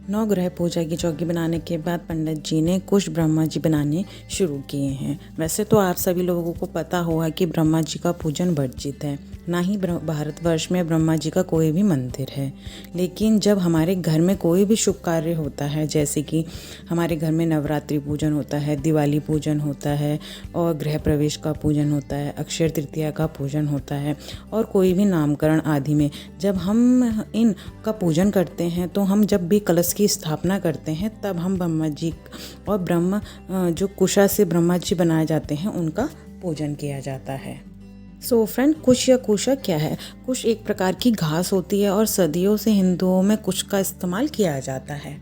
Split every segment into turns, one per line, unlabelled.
नवग्रह पूजा की चौकी बनाने के बाद पंडित जी ने कुश ब्रह्मा जी बनाने शुरू किए हैं। वैसे तो आप सभी लोगों को पता होगा कि ब्रह्मा जी का पूजन वर्जित है, ना ही भारतवर्ष में ब्रह्मा जी का कोई भी मंदिर है। लेकिन जब हमारे घर में कोई भी शुभ कार्य होता है, जैसे कि हमारे घर में नवरात्रि पूजन होता है, दिवाली पूजन होता है और गृह प्रवेश का पूजन होता है, अक्षय तृतीया का पूजन होता है और कोई भी नामकरण आदि में जब हम इन का पूजन करते हैं, तो हम जब भी कलश की स्थापना करते हैं तब हम ब्रह्मा जी और जो कुशा से ब्रह्मा जी बनाए जाते हैं उनका पूजन किया जाता है। सो फ्रेंड, कुश या कुशा क्या है? कुश एक प्रकार की घास होती है और सदियों से हिंदुओं में कुश का इस्तेमाल किया जाता है।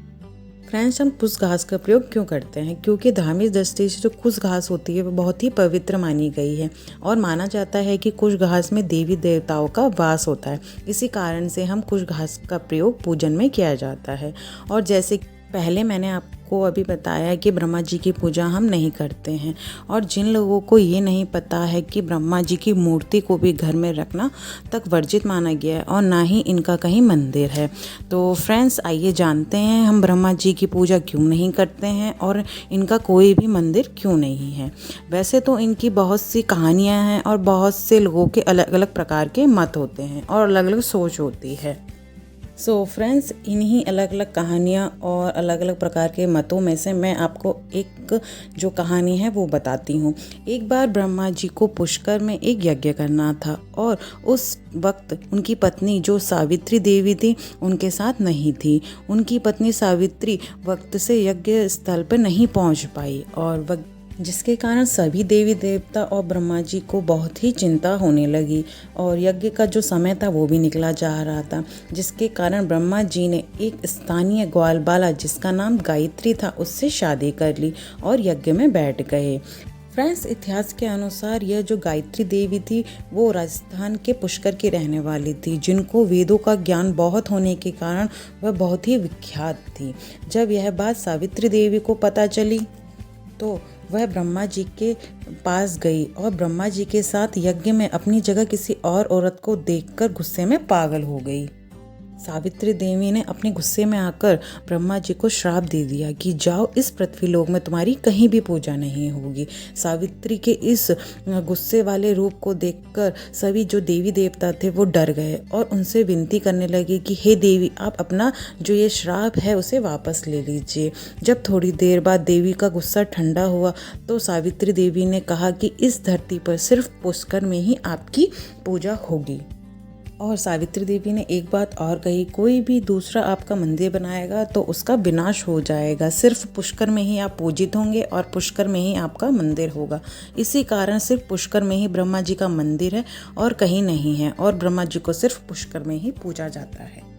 फ्रेंड्स, हम कुश घास का प्रयोग क्यों करते हैं? क्योंकि धार्मिक दृष्टि से जो कुश घास होती है वो बहुत ही पवित्र मानी गई है और माना जाता है कि कुश घास में देवी देवताओं का वास होता है। इसी कारण से हम कुश घास का प्रयोग पूजन में किया जाता है। और जैसे पहले मैंने आपको अभी बताया कि ब्रह्मा जी की पूजा हम नहीं करते हैं, और जिन लोगों को ये नहीं पता है कि ब्रह्मा जी की मूर्ति को भी घर में रखना तक वर्जित माना गया है और ना ही इनका कहीं मंदिर है, तो फ्रेंड्स आइए जानते हैं हम ब्रह्मा जी की पूजा क्यों नहीं करते हैं और इनका कोई भी मंदिर क्यों नहीं है। वैसे तो इनकी बहुत सी कहानियाँ हैं और बहुत से लोगों के अलग अलग प्रकार के मत होते हैं और अलग अलग सोच होती है। सो फ्रेंड्स, इन्हीं अलग अलग कहानियाँ और अलग अलग प्रकार के मतों में से मैं आपको एक जो कहानी है वो बताती हूँ। एक बार ब्रह्मा जी को पुष्कर में एक यज्ञ करना था और उस वक्त उनकी पत्नी जो सावित्री देवी थी उनके साथ नहीं थी। उनकी पत्नी सावित्री वक्त से यज्ञ स्थल पर नहीं पहुँच पाई और जिसके कारण सभी देवी देवता और ब्रह्मा जी को बहुत ही चिंता होने लगी और यज्ञ का जो समय था वो भी निकला जा रहा था, जिसके कारण ब्रह्मा जी ने एक स्थानीय ग्वालबाला जिसका नाम गायत्री था उससे शादी कर ली और यज्ञ में बैठ गए। फ्रेंड्स, इतिहास के अनुसार यह जो गायत्री देवी थी वो राजस्थान के पुष्कर की रहने वाली थी, जिनको वेदों का ज्ञान बहुत होने के कारण वह बहुत ही विख्यात थी। जब यह बात सावित्री देवी को पता चली तो वह ब्रह्मा जी के पास गई और ब्रह्मा जी के साथ यज्ञ में अपनी जगह किसी और औरत को देखकर गुस्से में पागल हो गई। सावित्री देवी ने अपने गुस्से में आकर ब्रह्मा जी को श्राप दे दिया कि जाओ, इस पृथ्वीलोक में तुम्हारी कहीं भी पूजा नहीं होगी। सावित्री के इस गुस्से वाले रूप को देखकर सभी जो देवी देवता थे वो डर गए और उनसे विनती करने लगे कि हे देवी, आप अपना जो ये श्राप है उसे वापस ले लीजिए। जब थोड़ी देर बाद देवी का गुस्सा ठंडा हुआ तो सावित्री देवी ने कहा कि इस धरती पर सिर्फ पुष्कर में ही आपकी पूजा होगी। और सावित्री देवी ने एक बात और कही, कोई भी दूसरा आपका मंदिर बनाएगा तो उसका विनाश हो जाएगा। सिर्फ पुष्कर में ही आप पूजित होंगे और पुष्कर में ही आपका मंदिर होगा। इसी कारण सिर्फ पुष्कर में ही ब्रह्मा जी का मंदिर है और कहीं नहीं है, और ब्रह्मा जी को सिर्फ पुष्कर में ही पूजा जाता है।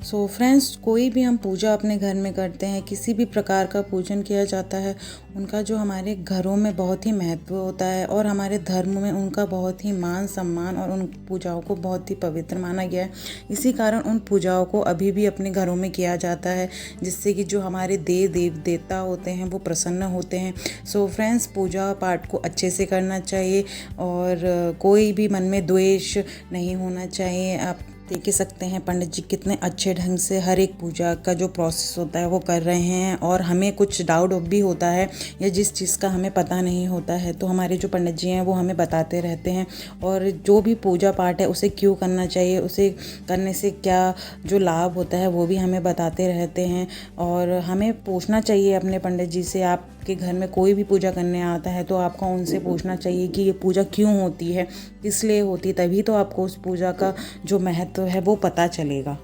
सो फ्रेंड्स, कोई भी हम पूजा अपने घर में करते हैं, किसी भी प्रकार का पूजन किया जाता है, उनका जो हमारे घरों में बहुत ही महत्व होता है और हमारे धर्म में उनका बहुत ही मान सम्मान और उन पूजाओं को बहुत ही पवित्र माना गया है। इसी कारण उन पूजाओं को अभी भी अपने घरों में किया जाता है, जिससे कि जो हमारे देव देवता होते हैं वो प्रसन्न होते हैं। सो फ्रेंड्स, पूजा पाठ को अच्छे से करना चाहिए और कोई भी मन में द्वेष नहीं होना चाहिए। आप देख ही सकते हैं पंडित जी कितने अच्छे ढंग से हर एक पूजा का जो प्रोसेस होता है वो कर रहे हैं, और हमें कुछ डाउट भी होता है या जिस चीज़ का हमें पता नहीं होता है तो हमारे जो पंडित जी हैं वो हमें बताते रहते हैं, और जो भी पूजा पाठ है उसे क्यों करना चाहिए, उसे करने से क्या जो लाभ होता है वो भी हमें बताते रहते हैं। और हमें पूछना चाहिए अपने पंडित जी से। आपके घर में कोई भी पूजा करने आता है तो आपको उनसे पूछना चाहिए कि ये पूजा क्यों होती है, किस लिए होती है, तभी तो आपको उस पूजा का जो महत्व है वो पता चलेगा।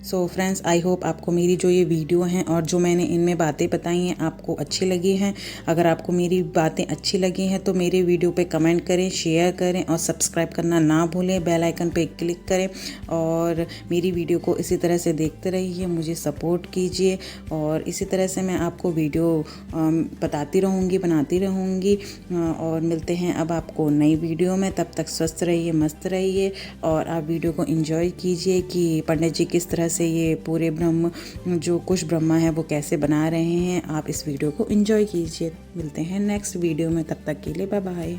सो फ्रेंड्स, आई होप आपको मेरी जो ये वीडियो हैं और जो मैंने इनमें बातें बताई हैं आपको अच्छी लगी हैं। अगर आपको मेरी बातें अच्छी लगी हैं तो मेरे वीडियो पे कमेंट करें, शेयर करें और सब्सक्राइब करना ना भूलें। बेल आइकन पे क्लिक करें और मेरी वीडियो को इसी तरह से देखते रहिए, मुझे सपोर्ट कीजिए और इसी तरह से मैं आपको वीडियो बताती रहूँगी, बनाती रहूँगी। और मिलते हैं अब आपको नई वीडियो में। तब तक स्वस्थ रहिए, मस्त रहिए और आप वीडियो को एंजॉय कीजिए कि पंडित जी किस तरह से ये पूरे ब्रह्म जो कुश ब्रह्मा है वो कैसे बना रहे हैं। आप इस वीडियो को एंजॉय कीजिए। मिलते हैं नेक्स्ट वीडियो में, तब तक के लिए बाय बाय।